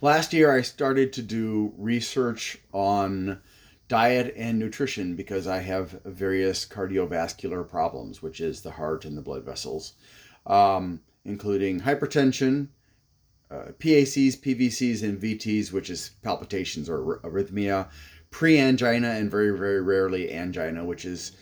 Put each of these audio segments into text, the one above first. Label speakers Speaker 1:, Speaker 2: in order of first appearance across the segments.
Speaker 1: Last year, I started to do research on diet and nutrition because I have various cardiovascular problems, which is the heart and the blood vessels, including hypertension, PACs, PVCs, and VTs, which is palpitations or arrhythmia, pre-angina, and very, very rarely angina, which is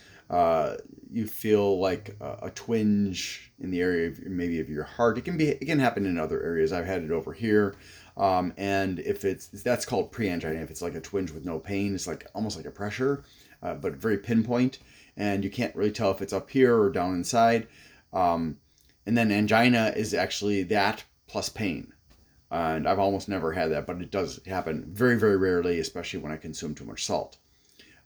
Speaker 1: you feel like a twinge in the area of maybe of your heart. It can happen in other areas. I've had it over here, and if that's called pre-angina. If it's like a twinge with no pain, it's like almost like a pressure, but very pinpoint, and you can't really tell if it's up here or down inside. And then angina is actually that plus pain. And I've almost never had that, but it does happen very, very rarely, especially when I consume too much salt.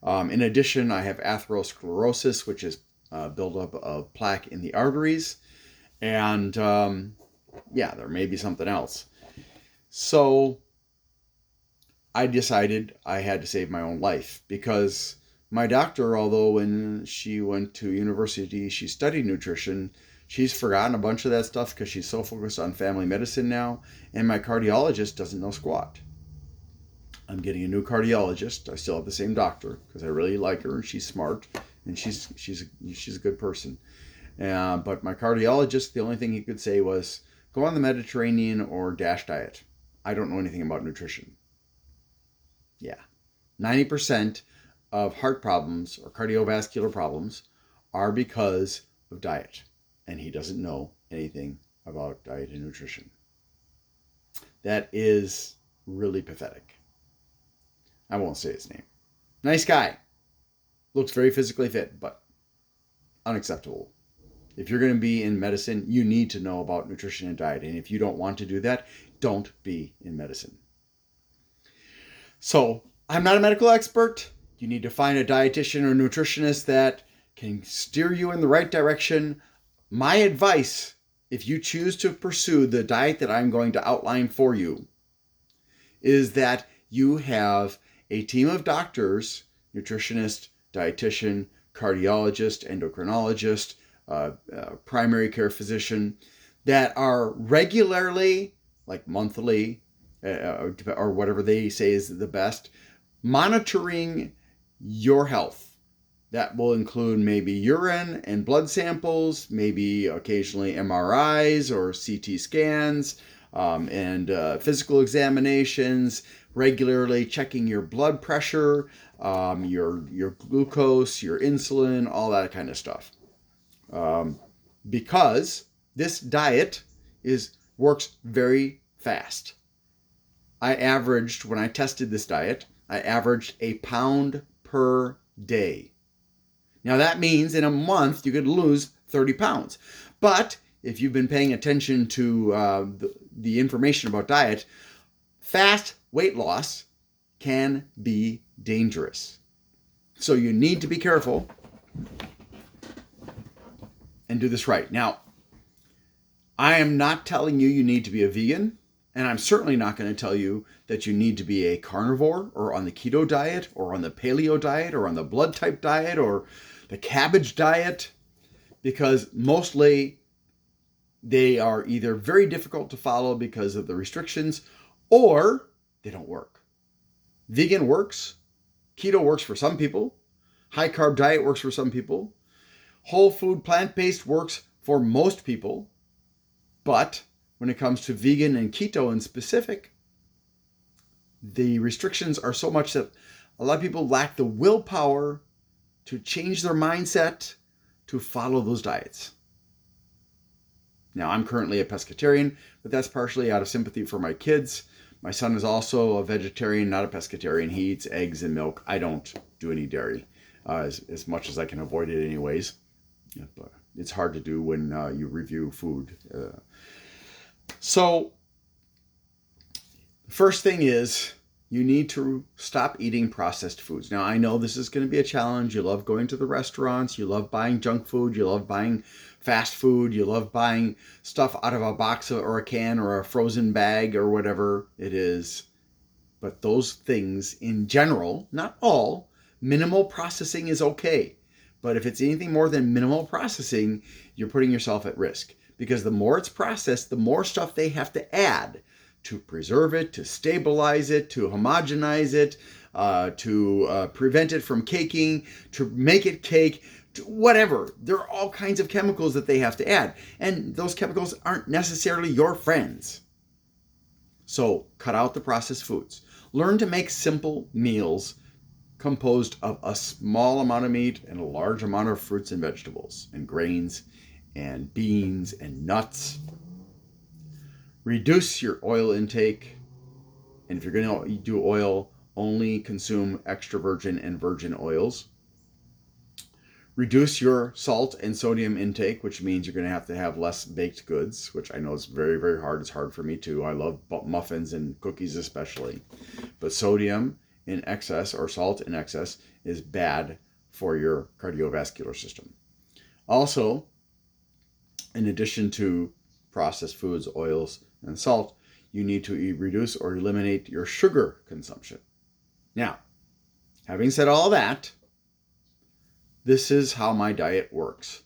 Speaker 1: In addition, I have atherosclerosis, which is buildup of plaque in the arteries. And yeah, there may be something else. So I decided I had to save my own life because my doctor, although when she went to university, she studied nutrition, she's forgotten a bunch of that stuff because she's so focused on family medicine now. And my cardiologist doesn't know squat. I'm getting a new cardiologist. I still have the same doctor because I really like her and she's smart and she's a good person. But my cardiologist, the only thing he could say was go on the Mediterranean or DASH diet. I don't know anything about nutrition. Yeah. 90% of heart problems or cardiovascular problems are because of diet. And he doesn't know anything about diet and nutrition. That is really pathetic. I won't say his name. Nice guy. Looks very physically fit, but unacceptable. If you're going to be in medicine, you need to know about nutrition and diet. And if you don't want to do that, don't be in medicine. So, I'm not a medical expert. You need to find a dietitian or nutritionist that can steer you in the right direction. My advice, if you choose to pursue the diet that I'm going to outline for you, is that you have a team of doctors, nutritionist, dietitian, cardiologist, endocrinologist, primary care physician, that are regularly, like monthly, or whatever they say is the best, monitoring your health. That will include maybe urine and blood samples, maybe occasionally MRIs or CT scans, and physical examinations, regularly checking your blood pressure, your glucose, your insulin, all that kind of stuff. Because this diet works very fast. When I tested this diet, I averaged a pound per day. Now that means in a month you could lose 30 pounds. But if you've been paying attention to the information about diet, fast weight loss can be dangerous. So you need to be careful and do this right. Now, I am not telling you need to be a vegan, and I'm certainly not going to tell you that you need to be a carnivore or on the keto diet or on the paleo diet or on the blood type diet or the cabbage diet, because mostly they are either very difficult to follow because of the restrictions or they don't work. Vegan works. Keto works for some people. High carb diet works for some people. Whole food plant-based works for most people. But when it comes to vegan and keto in specific, the restrictions are so much that a lot of people lack the willpower to change their mindset to follow those diets. Now, I'm currently a pescatarian, but that's partially out of sympathy for my kids. My son is also a vegetarian, not a pescatarian. He eats eggs and milk. I don't do any dairy, as much as I can avoid it anyways. But it's hard to do when you review food. So, first thing is, you need to stop eating processed foods. Now, I know this is going to be a challenge. You love going to the restaurants. You love buying junk food. You love buying fast food. You love buying stuff out of a box or a can or a frozen bag or whatever it is. But those things in general, not all, minimal processing is okay. But if it's anything more than minimal processing, you're putting yourself at risk. Because the more it's processed, the more stuff they have to add to preserve it, to stabilize it, to homogenize it, to prevent it from caking, to make it cake, to whatever. There are all kinds of chemicals that they have to add. And those chemicals aren't necessarily your friends. So cut out the processed foods. Learn to make simple meals composed of a small amount of meat and a large amount of fruits and vegetables and grains and beans and nuts. Reduce your oil intake. And if you're going to do oil, only consume extra virgin and virgin oils. Reduce your salt and sodium intake, which means you're going to have less baked goods, which I know is very, very hard. It's hard for me too. I love muffins and cookies especially. But sodium in excess or salt in excess is bad for your cardiovascular system. Also, in addition to processed foods, oils, and salt, you need to reduce or eliminate your sugar consumption. Now, having said all that, this is how my diet works.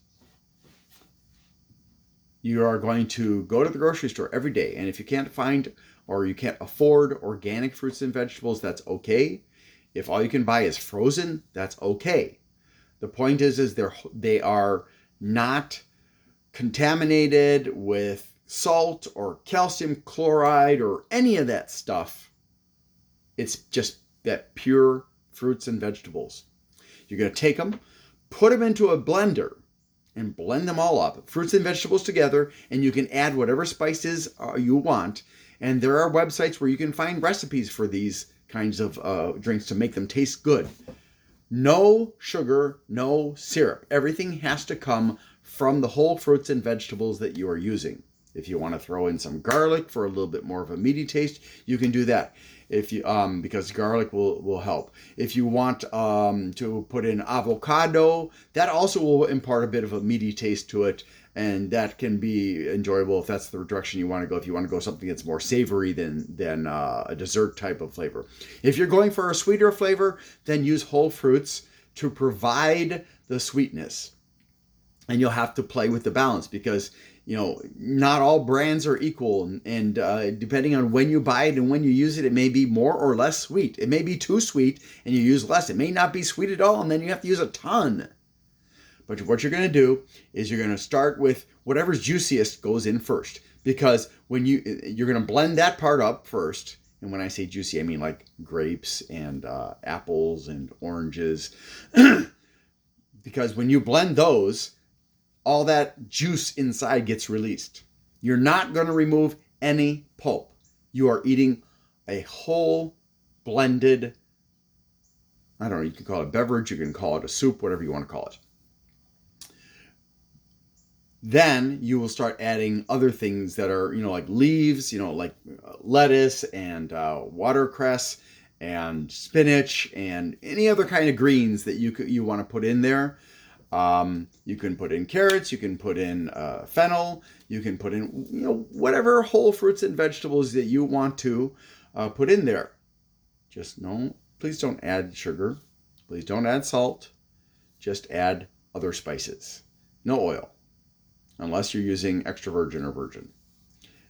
Speaker 1: You are going to go to the grocery store every day, and if you can't find or you can't afford organic fruits and vegetables, that's okay. If all you can buy is frozen, that's okay. The point is they are not contaminated with salt or calcium chloride or any of that stuff. It's just that pure fruits and vegetables. You're going to take them, put them into a blender and blend them all up, fruits and vegetables together, and you can add whatever spices you want. And there are websites where you can find recipes for these kinds of drinks to make them taste good. No sugar, no syrup. Everything has to come from the whole fruits and vegetables that you are using. If you want to throw in some garlic for a little bit more of a meaty taste, you can do that. If you because garlic will help. If you want to put in avocado, that also will impart a bit of a meaty taste to it, and that can be enjoyable if that's the direction you want to go. If you want to go something that's more savory than a dessert type of flavor. If you're going for a sweeter flavor, then use whole fruits to provide the sweetness. And you'll have to play with the balance because not all brands are equal, and depending on when you buy it and when you use it, it may be more or less sweet. It may be too sweet and you use less. It may not be sweet at all, and then you have to use a ton. But what you're going to do is you're going to start with whatever's juiciest goes in first, because when you're going to blend that part up first. And when I say juicy, I mean like grapes and apples and oranges, because when you blend those, all that juice inside gets released. You're not going to remove any pulp. You are eating a whole blended, I don't know, you can call it a beverage, you can call it a soup, whatever you want to call it. Then you will start adding other things that are, like leaves, like lettuce and watercress and spinach and any other kind of greens that you want to put in there. You can put in carrots, you can put in fennel, you can put in whatever whole fruits and vegetables that you want to put in there. Just please don't add sugar, please don't add salt, just add other spices. No oil, unless you're using extra virgin or virgin.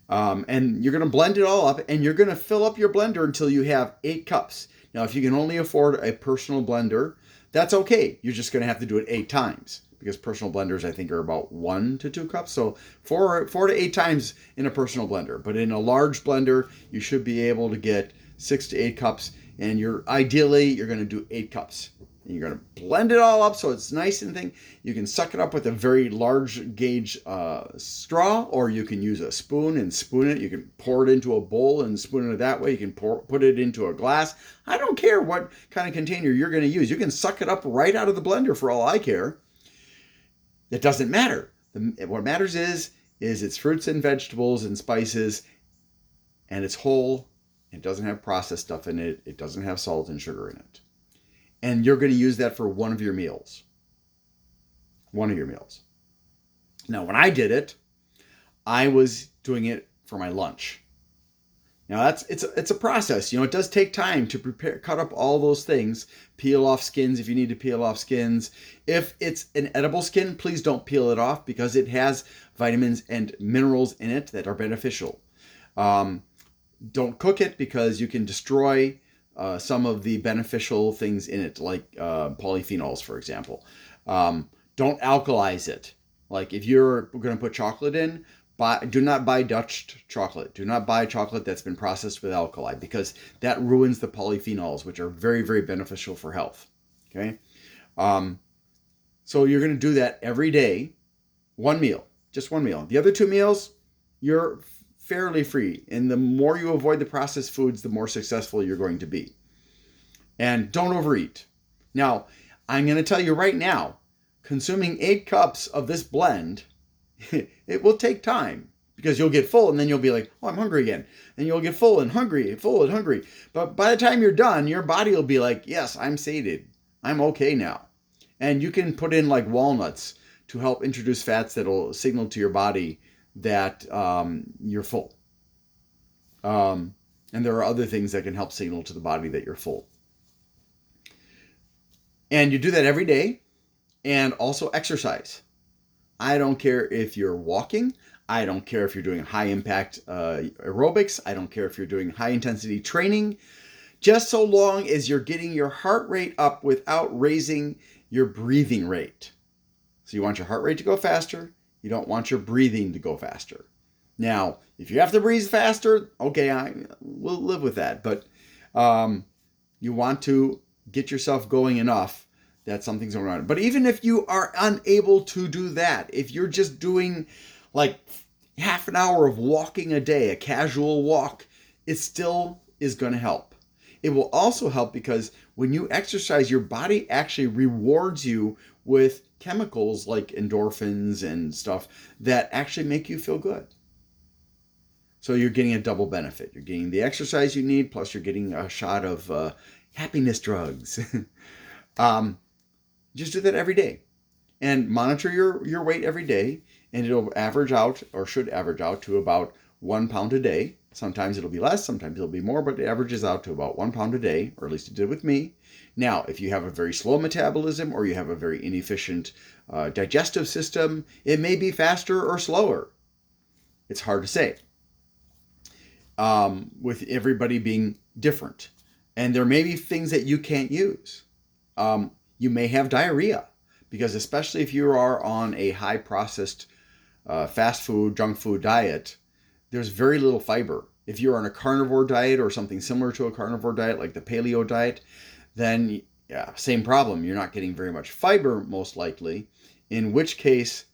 Speaker 1: And you're going to blend it all up, and you're going to fill up your blender until you have 8 cups. Now, if you can only afford a personal blender, that's okay. You're just going to have to do it 8 times, because personal blenders, I think, are about 1 to 2 cups. So 4 to 8 times in a personal blender. But in a large blender, you should be able to get 6 to 8 cups. And ideally, you're going to do 8 cups. And you're going to blend it all up so it's nice and thin. You can suck it up with a very large gauge straw, or you can use a spoon and spoon it. You can pour it into a bowl and spoon it that way. You can put it into a glass. I don't care what kind of container you're going to use. You can suck it up right out of the blender for all I care. It doesn't matter. What matters is it's fruits and vegetables and spices, and it's whole. It doesn't have processed stuff in it. It doesn't have salt and sugar in it. And you're going to use that for one of your meals. One of your meals. Now, when I did it, I was doing it for my lunch. Now, it's a process. It does take time to prepare, cut up all those things, peel off skins if you need to peel off skins. If it's an edible skin, please don't peel it off, because it has vitamins and minerals in it that are beneficial. Don't cook it because you can destroy some of the beneficial things in it, like polyphenols, for example. Don't alkalize it. Like if you're going to put chocolate in, do not buy Dutch chocolate. Do not buy chocolate that's been processed with alkali, because that ruins the polyphenols, which are very, very beneficial for health. Okay. So you're going to do that every day, one meal, just one meal. The other two meals, you're fairly free. And the more you avoid the processed foods, the more successful you're going to be. And don't overeat. Now, I'm going to tell you right now, consuming 8 cups of this blend, it will take time, because you'll get full and then you'll be like, oh, I'm hungry again. And you'll get full and hungry, full and hungry. But by the time you're done, your body will be like, yes, I'm sated. I'm okay now. And you can put in like walnuts to help introduce fats that will signal to your body that you're full. And there are other things that can help signal to the body that you're full. And you do that every day, and also exercise. I don't care if you're walking. I don't care if you're doing high impact aerobics. I don't care if you're doing high intensity training. Just so long as you're getting your heart rate up without raising your breathing rate. So you want your heart rate to go faster. You don't want your breathing to go faster. Now, if you have to breathe faster, okay, we'll live with that. But you want to get yourself going enough that something's going on. But even if you are unable to do that, if you're just doing like half an hour of walking a day, a casual walk, it still is going to help. It will also help because when you exercise, your body actually rewards you with chemicals like endorphins and stuff that actually make you feel good. So you're getting a double benefit. You're getting the exercise you need, plus you're getting a shot of happiness drugs. Just do that every day. And monitor your weight every day, and it'll average out, or should average out, to about 1 pound a day. Sometimes it'll be less, sometimes it'll be more, but it averages out to about 1 pound a day, or at least it did with me. Now, if you have a very slow metabolism or you have a very inefficient digestive system, it may be faster or slower. It's hard to say. With everybody being different. And there may be things that you can't use. You may have diarrhea, because especially if you are on a high processed fast food, junk food diet, there's very little fiber. If you're on a carnivore diet or something similar to a carnivore diet, like the paleo diet, then yeah, same problem. You're not getting very much fiber, most likely, in which case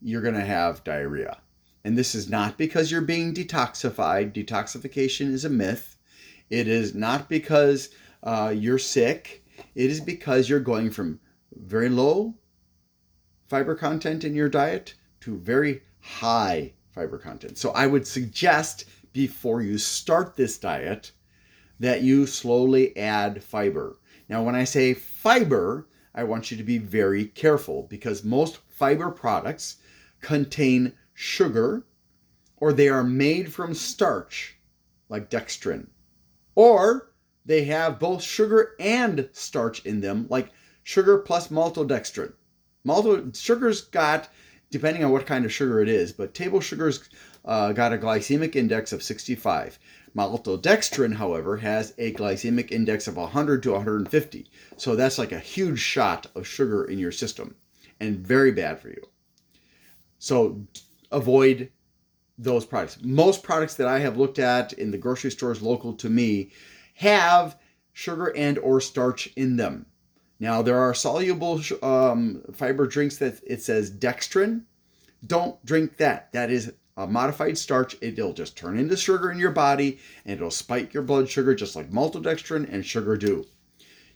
Speaker 1: you're going to have diarrhea. And this is not because you're being detoxified. Detoxification is a myth. It is not because you're sick. It is because you're going from very low fiber content in your diet to very high fiber content. So I would suggest, before you start this diet, that you slowly add fiber. Now, when I say fiber, I want you to be very careful, because most fiber products contain sugar, or they are made from starch, like dextrin, or they have both sugar and starch in them, like sugar plus maltodextrin. Sugar's got, depending on what kind of sugar it is, but table sugar's got a glycemic index of 65. Maltodextrin, however, has a glycemic index of 100 to 150. So that's like a huge shot of sugar in your system, and very bad for you. So avoid those products. Most products that I have looked at in the grocery stores local to me have sugar and or starch in them. Now, there are soluble fiber drinks that it says dextrin. Don't drink that. That is a modified starch. It'll just turn into sugar in your body, and it'll spike your blood sugar just like maltodextrin and sugar do.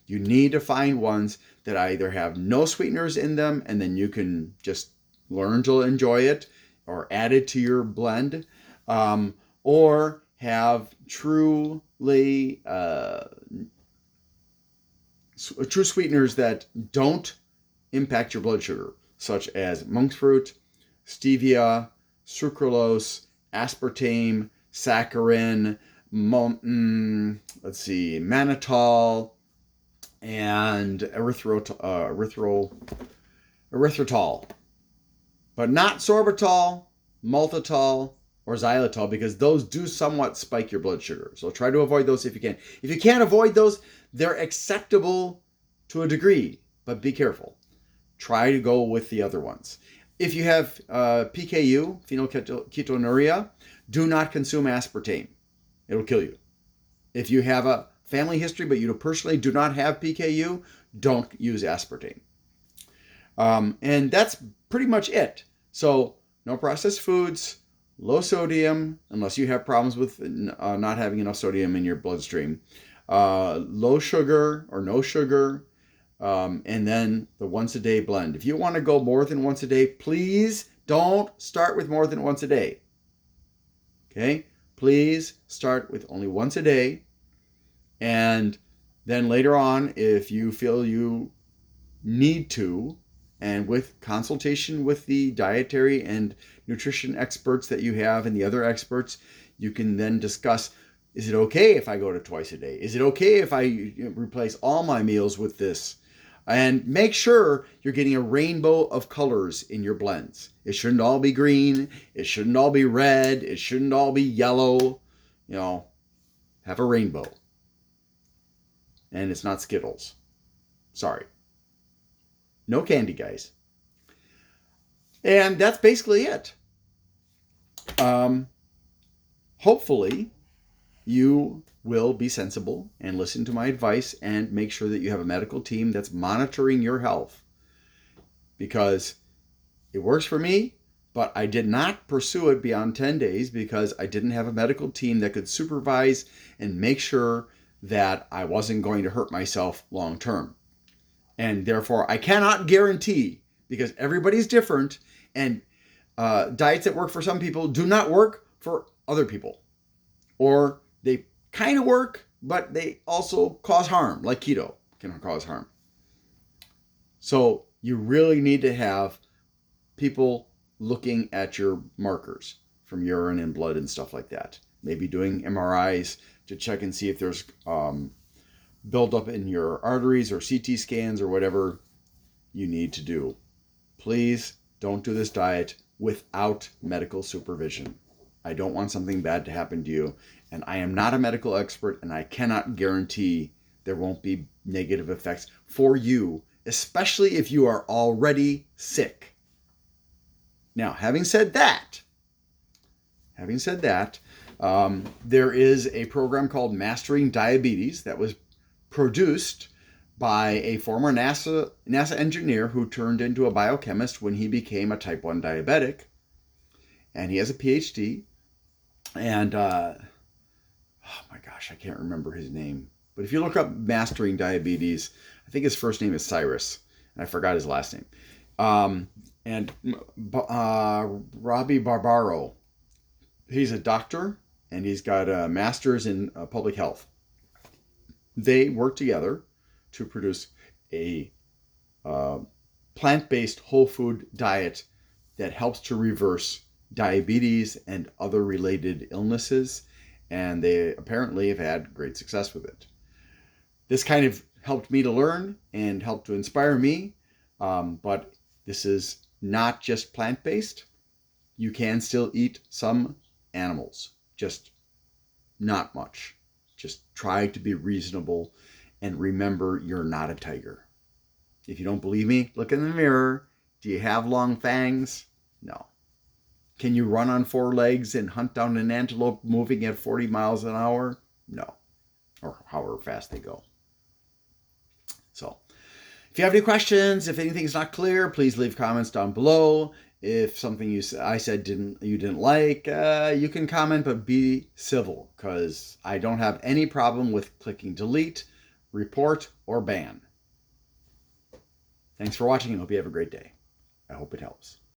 Speaker 1: You need to find ones that either have no sweeteners in them, and then you can just learn to enjoy it, or add it to your blend, or have true sweeteners that don't impact your blood sugar, such as monk's fruit, stevia, sucralose, aspartame, saccharin, mannitol, and erythritol, but not sorbitol, maltitol, or xylitol, because those do somewhat spike your blood sugar. So try to avoid those if you can. If you can't avoid those, they're acceptable to a degree, but be careful. Try to go with the other ones. If you have PKU, phenylketonuria, do not consume aspartame. It'll kill you. If you have a family history, but you personally do not have PKU, don't use aspartame. And that's pretty much it. So no processed foods, low sodium, unless you have problems with not having enough sodium in your bloodstream, low sugar or no sugar, and then the once a day blend. If you want to go more than once a day, please don't start with more than once a day. Okay? Please start with only once a day. And then later on, if you feel you need to, and with consultation with the dietary and nutrition experts that you have and the other experts, you can then discuss, is it okay if I go to twice a day? Is it okay if I replace all my meals with this? And make sure you're getting a rainbow of colors in your blends. It shouldn't all be green. It shouldn't all be red. It shouldn't all be yellow. Have a rainbow. And it's not Skittles. Sorry. No candy, guys. And that's basically it. Hopefully, you will be sensible and listen to my advice and make sure that you have a medical team that's monitoring your health. Because it works for me, but I did not pursue it beyond 10 days because I didn't have a medical team that could supervise and make sure that I wasn't going to hurt myself long term. And therefore, I cannot guarantee, because everybody's different, and diets that work for some people do not work for other people. Or they kind of work, but they also cause harm, like keto can cause harm. So you really need to have people looking at your markers from urine and blood and stuff like that. Maybe doing MRIs to check and see if there's buildup in your arteries or CT scans or whatever you need to do. Please don't do this diet without medical supervision. I don't want something bad to happen to you, and I am not a medical expert, and I cannot guarantee there won't be negative effects for you, especially if you are already sick. Now, having said that, there is a program called Mastering Diabetes that was produced by a former NASA engineer who turned into a biochemist when he became a type 1 diabetic. And he has a PhD. And, oh my gosh, I can't remember his name. But if you look up Mastering Diabetes, I think his first name is Cyrus. And I forgot his last name. And Robbie Barbaro, he's a doctor, and he's got a master's in public health. They work together to produce a plant-based whole food diet that helps to reverse diabetes and other related illnesses, and they apparently have had great success with it. This kind of helped me to learn and helped to inspire me, but this is not just plant-based. You can still eat some animals, just not much. Just try to be reasonable and remember you're not a tiger. If you don't believe me, look in the mirror. Do you have long fangs? No. Can you run on 4 legs and hunt down an antelope moving at 40 miles an hour? No. Or however fast they go. So, if you have any questions, if anything's not clear, please leave comments down below. If something I said you didn't like, you can comment, but be civil, because I don't have any problem with clicking delete, report, or ban. Thanks for watching, and hope you have a great day. I hope it helps.